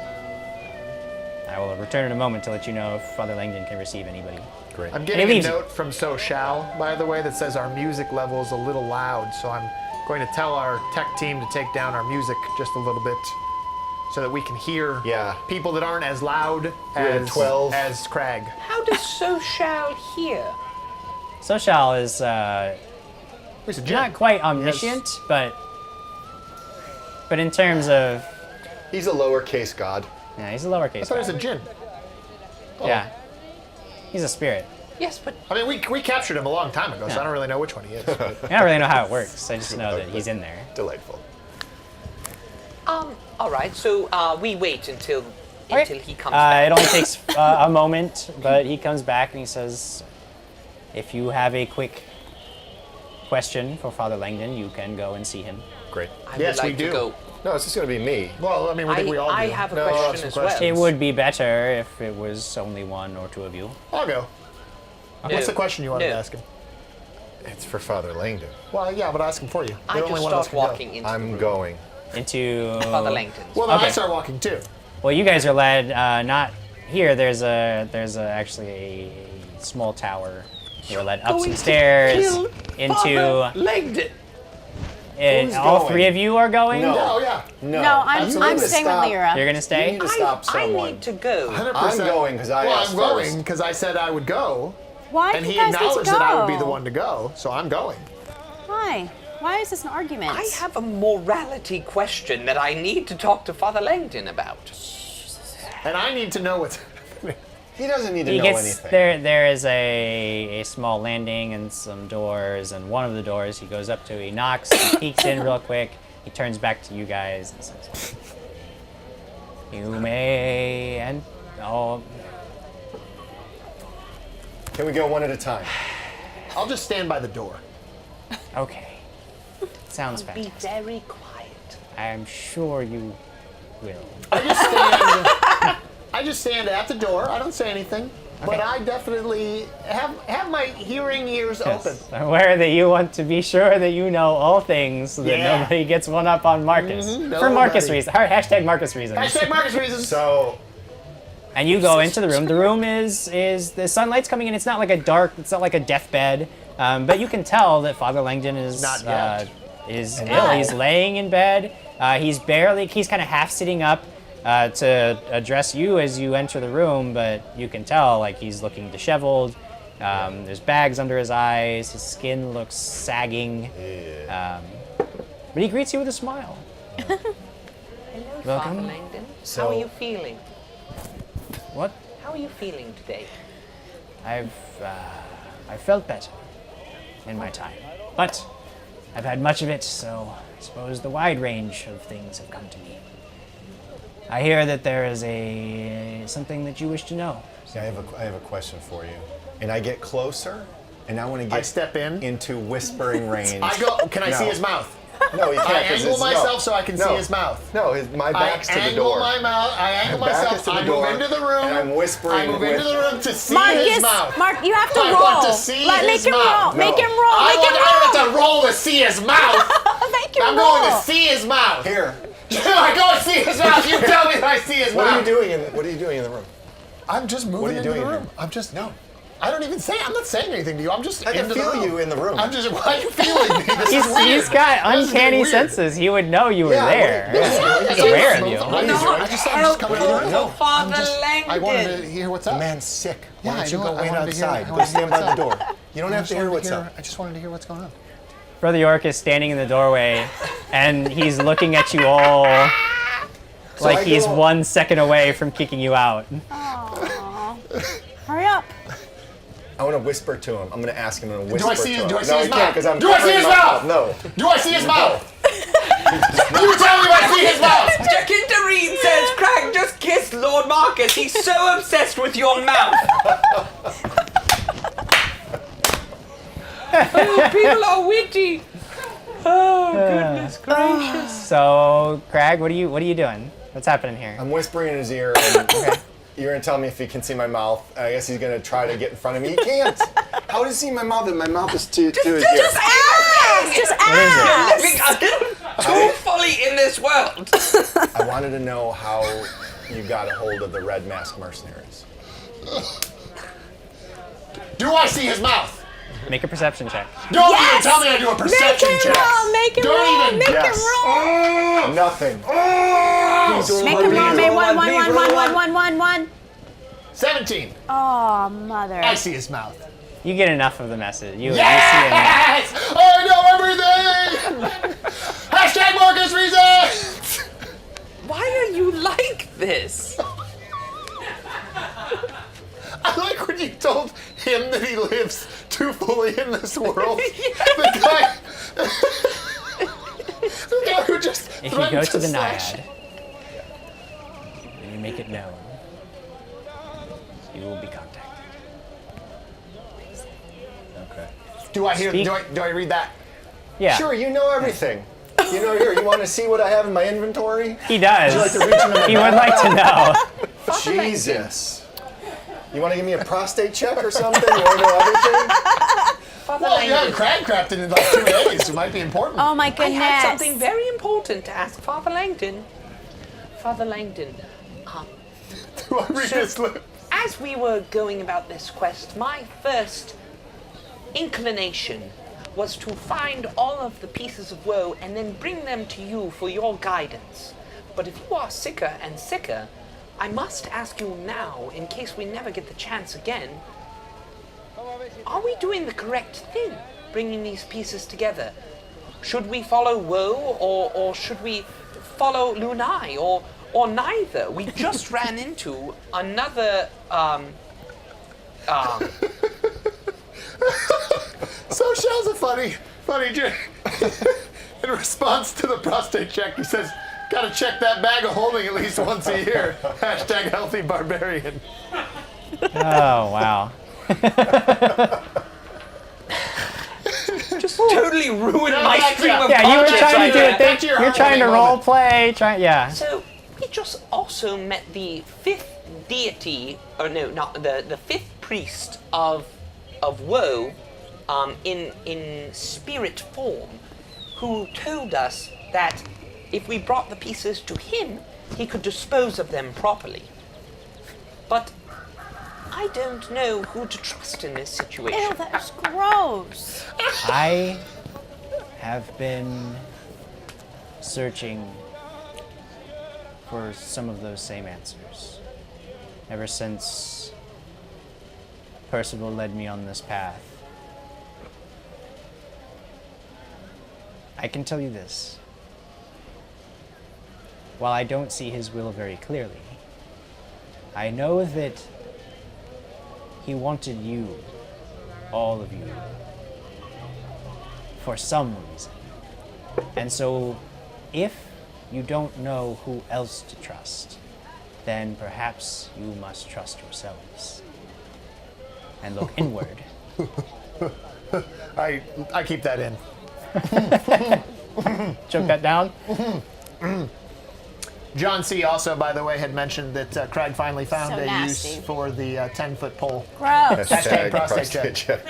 I will return in a moment to let you know if Father Langdon can receive anybody. Great. I'm he getting a leaves you. note from Social, by the way, that says our music level is a little loud, so I'm going to tell our tech team to take down our music just a little bit so that we can hear people that aren't as loud You're at as 12. as Crag. How does Social hear? Soshal is He's a not quite omniscient, but in terms of He's a lowercase god. he's a lowercase. I thought it was a god. djinn. Yeah, he's a spirit. Yes, but I mean, we captured him a long time ago, so I don't really know which one he is. but- I don't really know how it works. I just know that he's in there. Delightful. all right. So we wait until he comes It back. only takes a moment, but he comes back and he says, if you have a quick question for Father Langdon, you can go and see him. Great. I Yes, would we like do. to go. No, it's just going to be me. Well, I mean, I think we all do. I have a No, I'll have question some as well. questions. It would be better if it was only one or two of you. I'll go. No. What's the question you wanted to No. ask him? It's for Father Langdon. Well, yeah, but ask him for you. I You're just only one of us start can go. walking into the I'm room. going. Into Father Langdon's. Well, then I Okay. start walking too. Well, you guys are led not here. There's actually a small tower. You're led up Going some to stairs kill into. Father Langdon. Who's All going? three of you are going. No. Oh, yeah. No. No, I'm Absolutely. staying with Stop. Lyra. You're gonna You stay. need to stop I someone. need to go. 100%. I'm going because I Well, asked I'm going first. because I said I would go, Why and do he you guys need to acknowledged go? that I would be the one to go, so I'm going. Why? Why is this an argument? I have a morality question that I need to talk to Father Langdon about. And I need to know what's. He doesn't need to He know gets anything. there is a small landing and some doors, and one of the doors he goes up to, he knocks, he peeks in real quick, he turns back to you guys and says, you may and Can we go one at a time? I'll just stand by the door. okay. Sounds Be fantastic. very quiet. I'm sure you will. I just stand at the door. I don't say anything, but I definitely have my hearing ears open. I'm aware that you want to be sure that you know all things so that Yeah. nobody gets one up on Marcus. For Marcus Nobody. reasons. Hashtag Marcus reasons. Hashtag Marcus reasons. So, And you go into the room. The room is the sunlight's coming in. It's not like a dark. It's not like a deathbed. But you can tell that Father Langdon is Not yet. is ill. He's laying in bed. He's kind of half sitting up to address you as you enter the room. But you can tell like he's looking disheveled. There's bags under his eyes. His skin looks sagging. But he greets you with a smile. Hello, Welcome. Father Langdon. So- How are you feeling? What? How are you feeling today? I felt better in my time, but I've had much of it, so I suppose the wide range of things have come to me. I hear that there is something that you wish to know. I have a question for you. And I get closer, and I want to get I step in. into whispering range. I go. Can I No. see his mouth? No, you can't. I 'cause angle it's- myself no. so I can No. see his mouth. No, my back's to the door. I angle My back myself. is to the I door, move into the room. and I'm whispering I move into with- the room to see Marcus, his mouth. Mark, you have to I roll. want to see Make his him roll. mouth. Make No. him roll. I Make him want roll. to roll to see his mouth. Make him I'm roll. going to see his mouth. Here. I go and see his mouth. You tell me that I see his What mouth. are you doing in the room? I'm just moving What are you into doing the in room. here? I'm just No. I don't even say. I'm not saying anything to you. I'm just I can into feel the room. you in the room. I'm just. Why are you feeling me? This is He's weird. got This is uncanny weird. senses. He would know you were Yeah, there. what- He's aware of you. I just, Not I'm just coming in the room. helpful, Father I wanted Langdon. to hear what's The up. man's sick. Yeah, Why I don't you know. go I wait wanted to hear- outside? I Go wanted to stand hear by the door. You don't have to hear what's up. I just wanted to hear what's going on. Brother York is standing in the doorway, and he's looking at you all like I he's go- 1 second away from kicking you out. Aw. Hurry up. I want to whisper to him. I'm going to ask him. I'm going to whisper Do I see to him. do I see no, his you can't, mouth? 'cause I'm Do I see covering his my mouth? No. Do I see his mouth? You tell me if I see his mouth. Jacinta Reed says, Craig, just kiss Lord Marcus. He's so obsessed with your mouth. Oh, people are witty. Oh, goodness gracious. So, Craig, what are you doing? What's happening here? I'm whispering in his ear, and you're gonna tell me if he can see my mouth. I guess he's gonna try to get in front of me. He can't. How does he see my mouth? And my mouth is to his ear. Just ask! Just ask! Living too fully in this world. I wanted to know how you got a hold of the Red Mask mercenaries. Do I see his mouth? Make a perception check. Don't Yes! even tell me I do a perception check. Make him Don't roll! even Make him guess. roll! Nothing. Make him roll! One. 17. Oh, mother. I see his mouth. You get enough of the message. You see him. Yes! I know everything! Hashtag Marcus Reasons! Why are you like this? I like when you told him that he lives too fully in this world. The guy who just If you threatened go to the slash. Naiad and you make it known, you will be contacted. Okay. Do I hear? Speak. Do I read that? Yeah, Sure, you know everything. You know, here, you want to see what I have in my inventory? he does. Would you like to reach in my He would like to know. Jesus. You want to give me a prostate check or something? You want to know everything? Father Well, you Langdon, haven't crafted in like 2 days. It might be important. Oh my I goodness. have something very important to ask Father Langdon. Father Langdon, Do I read this lip? as we were going about this quest, my first inclination was to find all of the pieces of woe and then bring them to you for your guidance. But if you are sicker and sicker, I must ask you now, in case we never get the chance again, are we doing the correct thing, bringing these pieces together? Should we follow woe, or should we follow Lunai, or neither? We just ran into another So Shell's a funny joke. In response to the prostate check, he says, "Gotta check that bag of holding at least once a year." Hashtag healthy barbarian. Oh, wow. just totally ruined my that's stream it. of Yeah, you were conscience trying right to do there. a thing. Back to your You're trying to heartwarming role moment. play. Yeah. So we just also met the fifth deity, or no, not the fifth priest of woe, in spirit form, who told us that if we brought the pieces to him, he could dispose of them properly. But I don't know who to trust in this situation. Ew, that's gross. I have been searching for some of those same answers ever since Percival led me on this path. I can tell you this. While I don't see his will very clearly, I know that he wanted you, all of you, for some reason. And so, if you don't know who else to trust, then perhaps you must trust yourselves and look inward. I keep that in. Choke that down. John C. also, by the way, had mentioned that Craig finally found So a nasty. use for the 10-foot pole. Gross. Hashtag prostate check.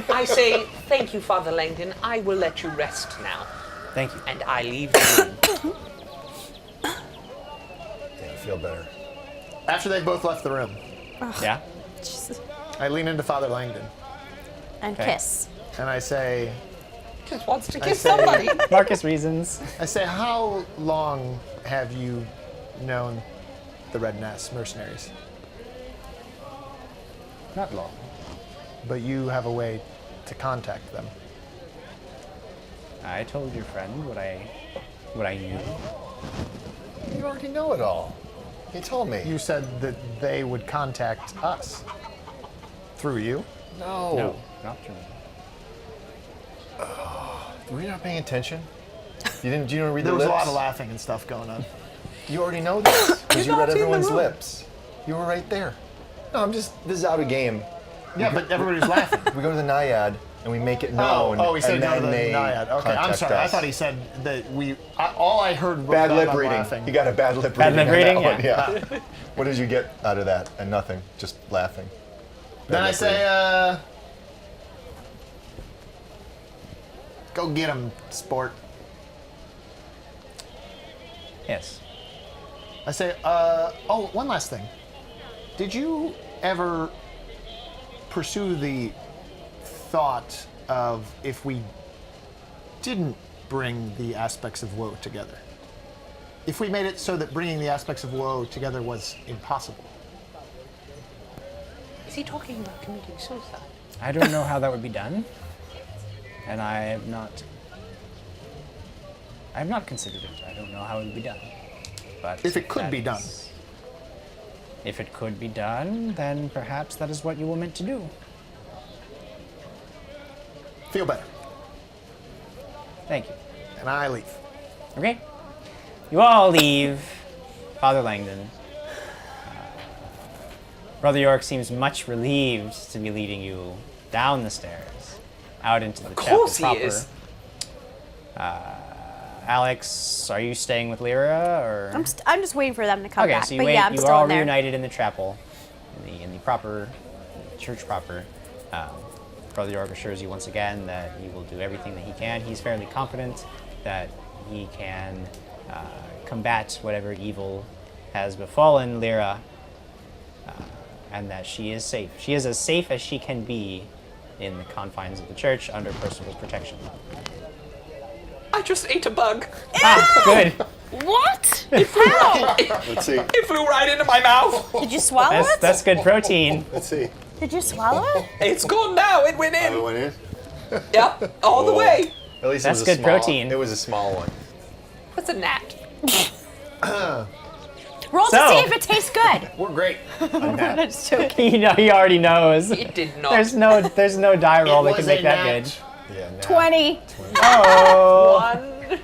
I say, thank you, Father Langdon. I will let you rest now. Thank you. And I leave the room. Yeah, I feel better. After they both left the room, Yeah? I lean into Father Langdon And Okay. kiss. and I say, Just wants to I kiss say- somebody. Marcus reasons. how long have you known the Red Nest mercenaries? Not long. But you have a way to contact them. I told your friend what I knew. You already know it all. He told me. You said that they would contact us. Through you? No. No, not true. Were you not paying attention? You didn't read There the was lips? a lot of laughing and stuff going on. You already know this because you not read in the everyone's room. lips. You were right there. No, this is out of game. Yeah, but everybody's laughing. We go to the Naiad. and we make it known. Oh, he said and no then to the they naiad. Okay, I'm contact sorry. I us. thought he said that we. All I heard was Bad lip I'm reading. laughing. You got a bad lip Bad reading. lip reading, on that yeah. one, yeah. What did you get out of that? And nothing. Just laughing. Then I lip say, go get him, sport. Yes. I say, one last thing. Did you ever pursue the thought of if we didn't bring the aspects of woe together? If we made it so that bringing the aspects of woe together was impossible? Is he talking about committing suicide? I don't know how that would be done, and I have not considered it. I don't know how it would be done. But If it could be done. If it could be done, then perhaps that is what you were meant to do. Feel better. Thank you. And I leave. Okay. You all leave Father Langdon. Brother York seems much relieved to be leading you down the stairs, out into the chapel course he proper. is. Alex, are you staying with Lyra, or? I'm just waiting for them to come Okay, back. so you but wait. yeah, I'm You are still all in there. reunited in the chapel, in the proper church proper. Brother York assures you once again that he will do everything that he can. He's fairly confident that he can combat whatever evil has befallen Lyra, and that she is safe. She is as safe as she can be in the confines of the church under Percival's protection. I just ate a bug. Ah, good. What? How? Let's see. It flew right into my mouth. Did you swallow it? That's good protein. Let's see. Did you swallow it? It's gone now. It went Oh, it in. went in? Yep, all the Cool. way. At least That's it was a good small, protein. It was a small one. What's a gnat? Roll So- to see if it tastes good. We're great on that. That's joking. He already knows. It did not. There's no die roll that can was make a that nat. good. Yeah, now. 20. Oh, one.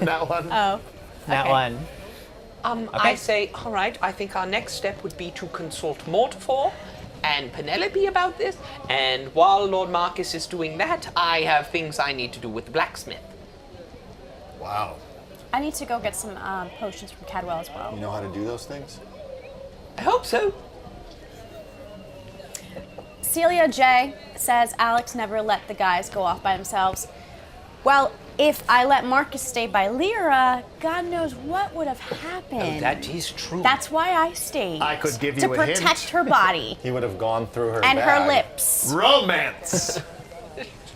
That one. Oh. that okay. one. I say, all right, I think our next step would be to consult Mortifor and Penelope about this. And while Lord Marcus is doing that, I have things I need to do with the blacksmith. Wow. I need to go get some potions from Cadwell as well. You know how to do those things? I hope so. Celia J says Alex never let the guys go off by themselves. Well, if I let Marcus stay by Lyra, God knows what would have happened. Oh, that is true. That's why I stayed. I could give to you a protect hint. her body He would have gone through her and her bag. lips. Romance.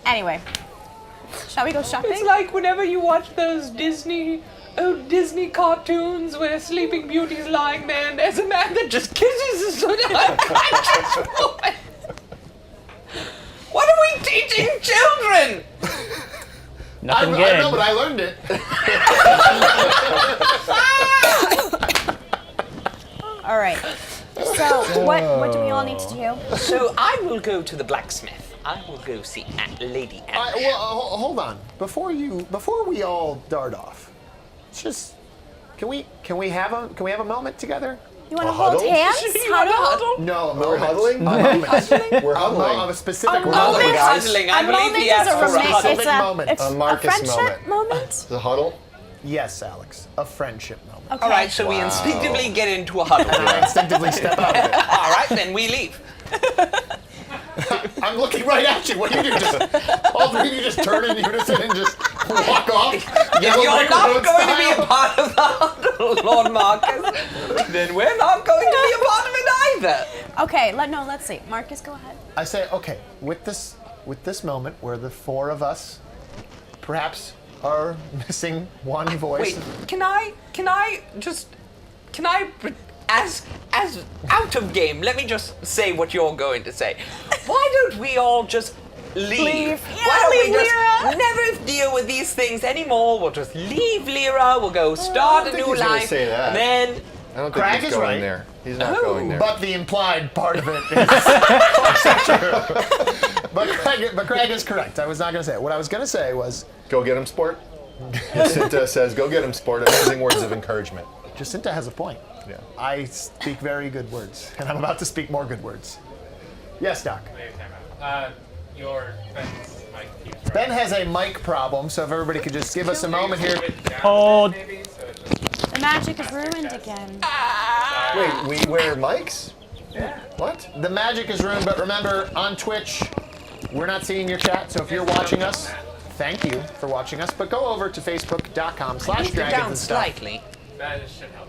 Anyway, shall we go shopping? It's like whenever you watch those Disney cartoons where Sleeping Beauty's lying there and there's a man that just kisses a sort of unconscious woman. What are we teaching children? Nothing I good. know, but I learned it. All right. So, what do we all need to do? So I will go to the blacksmith. I will go see Lady Anne. Hold on. Before we all dart off, just can we have a moment together? You want to A hold huddle? hands? You want to huddle? No, a We're moment. huddling? A moment. We're Of huddling. a specific A moment. moment? We're guys. huddling. I A believe moment he is asked a for a romantic. huddle. It's moment. It's A a Marcus friendship moment. The huddle? Yes, Alex. A friendship moment. Okay. All right, so we instinctively get into a huddle. And I instinctively step out of it. All right, then we leave. I'm looking right at you. What do you do? All three of you just turn in unison and just walk off? If Yellow you're brick not road going to be style? a part of the huddle, Lord Marcus, then we're not going to be a part of it either. Okay, let's see. Marcus, go ahead. I say, okay, with this moment where the four of us perhaps are missing one voice. Wait, can I as out of game, let me just say what you're going to say. Why don't we all just leave? Leave. Yeah, Why don't leave we just Lyra. never deal with these things anymore? We'll just leave Lyra, we'll go start a think new he's gonna life. say that. And then I don't Crag think he's is going right. there. He's not Oh, going there. But the implied part of it is but Craig is correct. I was not going to say it. What I was going to say was Go get him, sport. Jacinta says, go get him, sport. Amazing words of encouragement. Jacinta has a point. Yeah. I speak very good words, and I'm about to speak more good words. Yes, Doc. Your friends Ben has a mic problem, so if everybody could just give us a moment here. Hold. The magic is ruined again. Wait, we wear mics? Yeah. What? The magic is ruined, but remember, on Twitch, we're not seeing your chat, so if you're watching us, thank you for watching us, but go over to facebook.com/dragons and stuff. Slightly. That should help.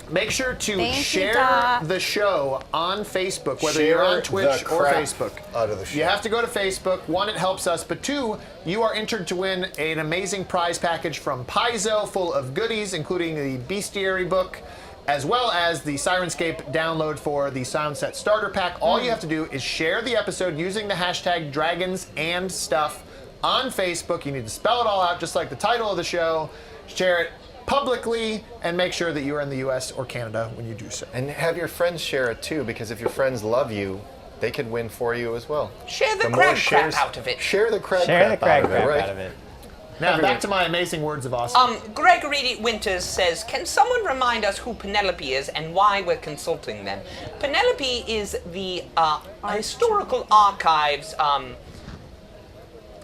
Make sure to Thank you, share Doc. the show on Facebook, whether Share you're on the Twitch or crap Facebook. out of the show. You have to go to Facebook. One, it helps us, but two, you are entered to win an amazing prize package from Paizo full of goodies, including the Bestiary book, as well as the Sirenscape download for the Soundset Starter Pack. All you have to do is share the episode using the hashtag Dragons and Stuff on Facebook. You need to spell it all out, just like the title of the show. Share it publicly, and make sure that you are in the US or Canada when you do so. And have your friends share it too, because if your friends love you, they could win for you as well. Share the more crab shares- crap out of it. Share the crab Share the crap crag out of it, crap right? out of it. Now, back to my amazing words of awesome. Gregory Winters says, can someone remind us who Penelope is and why we're consulting them? Penelope is the historical archives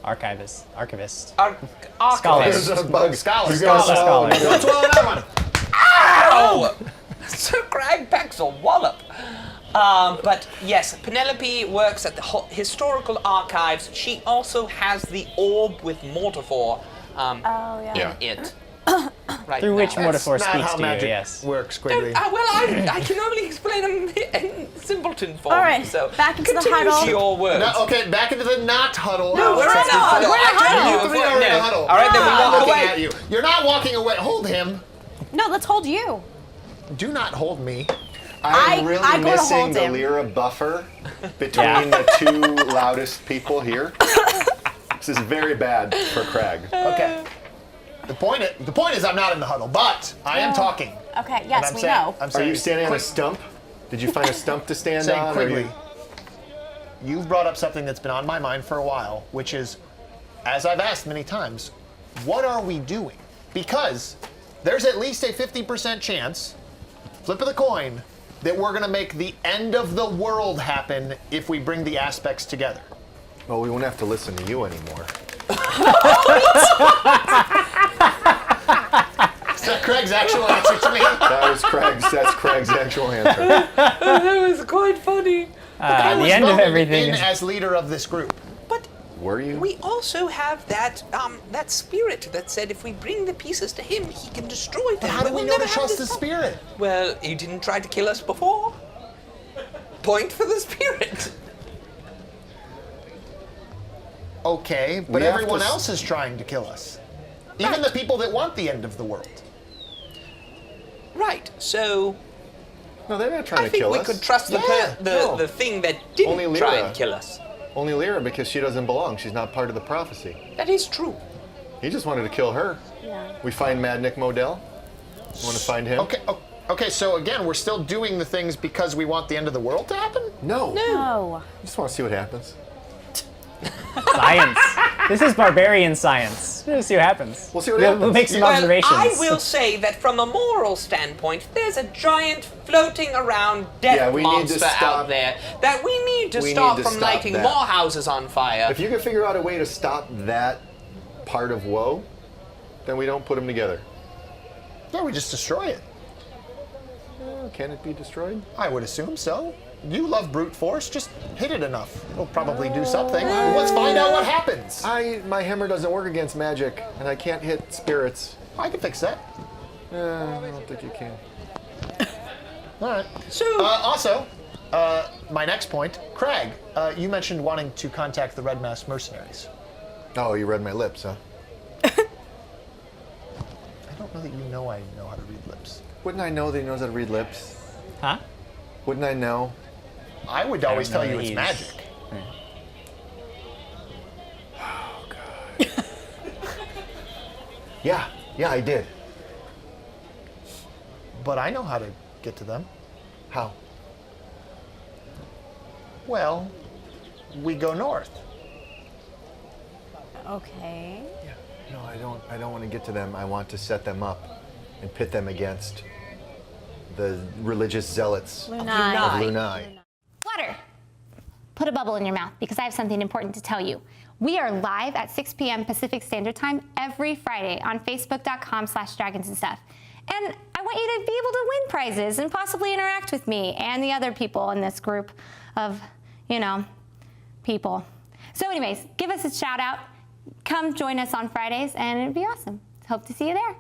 Archivist. archivist. Scholars. There's a bug. Scholars. Scholar. Don't swallow that one. Ow! Sir Crag packs a wallop. But yes, Penelope works at the historical archives. She also has the orb with Mortifor Yeah. in it. Right Through which now. Mortifor Not speaks how to you, magic yes. works, Quigley. Well, I can only explain them in simpleton form. All right, so back into the continue huddle. your words. No, okay, back into the not huddle. No, we're in a huddle. We're in a I told huddle. you You three before- are in no. a huddle. All right, then we I'm walk looking away. at you. You're not walking away. Hold him. No, let's hold you. Do not hold me. I'm really I go to missing hold the him. Lyra buffer between the two loudest people here. This is very bad for Crag. Okay. The point is I'm not in the huddle, but I am talking. Okay, And yes, I'm we saying- know. I'm Are saying you standing on a quick- stump? Did you find a stump to stand saying on? or quickly, you- you've brought up something that's been on my mind for a while, which is, as I've asked many times, what are we doing? Because there's at least a 50% chance, flip of the coin, that we're going to make the end of the world happen if we bring the aspects together. Well, we won't have to listen to you anymore. Is that Craig's actual answer to me? That's Craig's actual answer. That was quite funny. I was the end of voted everything in is- as leader of this group. But Were you? we also have that spirit that said if we bring the pieces to him, he can destroy them. But how do we We'll know to never have trust the this spirit? Well, he didn't try to kill us before. Point for the spirit. Okay, but We have everyone to s- else is trying to kill us. Even the people that want the end of the world. Right. So No, they're not trying I to think kill we us. could trust Yeah, no. the thing that didn't Only try Lyra. and kill us. Only Lyra, because she doesn't belong. She's not part of the prophecy. That is true. He just wanted to kill her. Yeah. We find Mad Nick Modell. You want to find him? Okay, so again, we're still doing the things because we want the end of the world to happen? No. No. I just want to see what happens. Science. This is barbarian science. We'll see what happens. We'll see what We'll happens. make some Well, observations. I will say that from a moral standpoint, there's a giant floating around death Yeah, we need to monster stop- out there that we need to we stop need to from stop lighting that. more houses on fire. If you can figure out a way to stop that part of woe, then we don't put them together. Yeah, we just destroy it. Can it be destroyed? I would assume so. You love brute force, just hit it enough. It'll probably do something. Let's find out what happens. My hammer doesn't work against magic, and I can't hit spirits. I can fix that. I don't think you can. All right. So, Also, my next point, Craig, you mentioned wanting to contact the Red Mask mercenaries. Oh, you read my lips, huh? I don't know that you know I know how to read lips. Wouldn't I know that he knows how to read lips? Huh? Wouldn't I know? I would always know tell you that it's he's- magic. Yeah, I did. But I know how to get to them. How? Well, we go north. Okay. No, I don't want to get to them. I want to set them up and pit them against the religious zealots of Lunai. Lunai. Water. Put a bubble in your mouth because I have something important to tell you. We are live at 6 p.m. Pacific Standard Time every Friday on facebook.com/dragons and stuff. And I want you to be able to win prizes and possibly interact with me and the other people in this group of, people. So anyways, give us a shout out. Come join us on Fridays and it'd be awesome. Hope to see you there.